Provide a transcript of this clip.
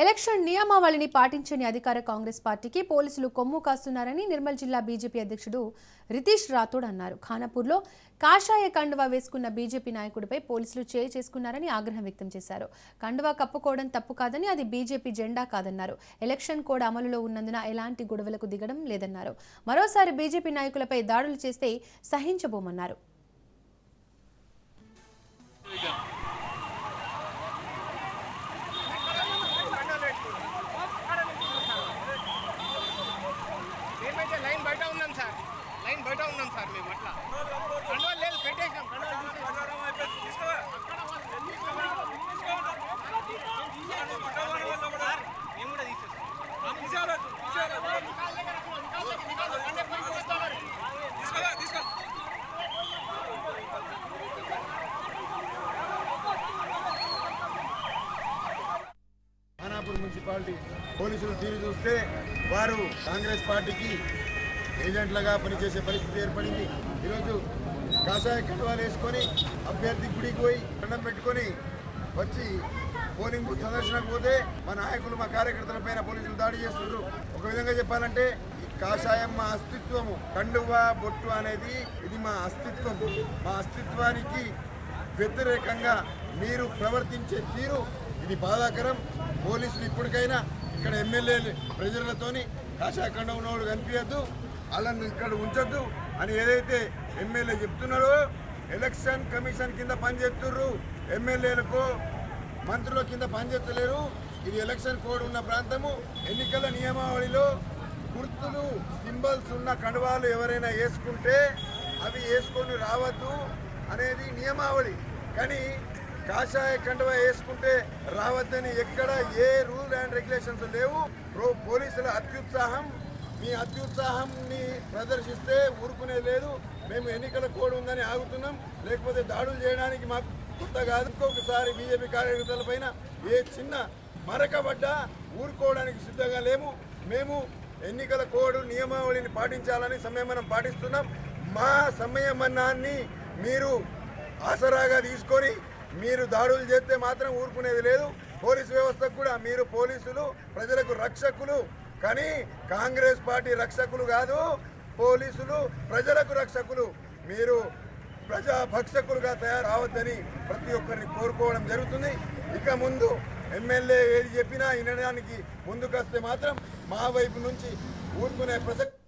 Election నియమావళిని పాటించని అధికార కాంగ్రెస్ పార్టీకి పోలీసులు కొమ్ము కాస్తున్నారని నిర్మల్ జిల్లా బీజేపీ అధ్యక్షుడు రితీష్ రాథోడ్ అన్నారు. ఖానాపూర్లో కాషాయ కండువా వేసుకున్న బీజేపీ నాయకుడిపై పోలీసులు చేయి చేసుకున్నారని ఆగ్రహం వ్యక్తం చేశారు. కండువా కప్పుకోవడం తప్పు కాదని, అది బీజేపీ జెండా కాదన్నారు. ఎలక్షన్ కోడ్ అమలులో ఉన్నందున ఎలాంటి గొడవలకు దిగడం లేదన్నారు. మరోసారి బీజేపీ నాయకులపై దాడులు చేస్తే సహించబోమన్నారు. లైన్ బయట ఉన్నాం సార్ మేము అట్లా కండువా లేదు పెట్టేసాం మేము కూడా తీసేసాం. ఖానాపూర్ మున్సిపాలిటీ పోలీసులు తీరు చూస్తే వారు కాంగ్రెస్ పార్టీకి ఏజెంట్లుగా పనిచేసే పరిస్థితి ఏర్పడింది. ఈరోజు కాషాయ కండువాలు వేసుకొని అభ్యర్థి గుడికి పోయి దండం పెట్టుకొని వచ్చి పోలింగ్ బూత్ సందర్శనకు పోతే మా నాయకులు మా కార్యకర్తల పైన పోలీసులు దాడి చేస్తున్నారు. ఒక విధంగా చెప్పాలంటే ఈ కాషాయం మా అస్తిత్వము, కండువా బొట్టు అనేది ఇది మా అస్తిత్వం. మా అస్తిత్వానికి వ్యతిరేకంగా మీరు ప్రవర్తించే తీరు ఇది బాధాకరం. పోలీసులు ఇప్పటికైనా ఇక్కడ ఎమ్మెల్యేలు ప్రజలతోని కాషాయ కండువా ఉన్నవాళ్ళు కనిపించద్దు, వాళ్ళని ఇక్కడ ఉంచొద్దు అని ఏదైతే ఎమ్మెల్యే చెప్తున్నారో, ఎలక్షన్ కమిషన్ కింద పనిచేస్తున్నారు. ఎమ్మెల్యేలకు మంత్రుల కింద పనిచేస్తలేరు. ఇది ఎలక్షన్ కోడ్ ఉన్న ప్రాంతము. ఎన్నికల నియమావళిలో గుర్తులు, సింబల్స్ ఉన్న కండువాలు ఎవరైనా వేసుకుంటే అవి వేసుకొని రావద్దు అనేది నియమావళి. కానీ కాషాయ కండువా వేసుకుంటే రావద్దని ఎక్కడ ఏ రూల్ అండ్ రెగ్యులేషన్స్ లేవు. పోలీసుల అత్యుత్సాహం, మీ అత్యుత్సాహాన్ని ప్రదర్శిస్తే ఊరుకునేది లేదు. మేము ఎన్నికల కోడ్ ఉందని ఆగుతున్నాం, లేకపోతే దాడులు చేయడానికి మాకు కొత్త కాదు. ఇంకొకసారి బీజేపీ కార్యకర్తల పైన ఏ చిన్న మరకబడ్డా ఊరుకోవడానికి సిద్ధంగా లేము. మేము ఎన్నికల కోడ్ నియమావళిని పాటించాలని సంయమనం పాటిస్తున్నాం. మా సంయమనాన్ని మీరు ఆసరాగా తీసుకొని మీరు దాడులు చేస్తే మాత్రం ఊరుకునేది లేదు. పోలీసు వ్యవస్థకు కూడా మీరు పోలీసులు ప్రజలకు రక్షకులు, కానీ కాంగ్రెస్ పార్టీ రక్షకులు కాదు. పోలీసులు ప్రజలకు రక్షకులు. మీరు ప్రజాభక్షకులుగా తయారవద్దని ప్రతి ఒక్కరిని కోరుకోవడం జరుగుతుంది. ఇక ముందు ఎమ్మెల్యే ఏది చెప్పినా వినడానికి ముందుకొస్తే మాత్రం మా వైపు నుంచి ఊరుకునే ప్రసక్తి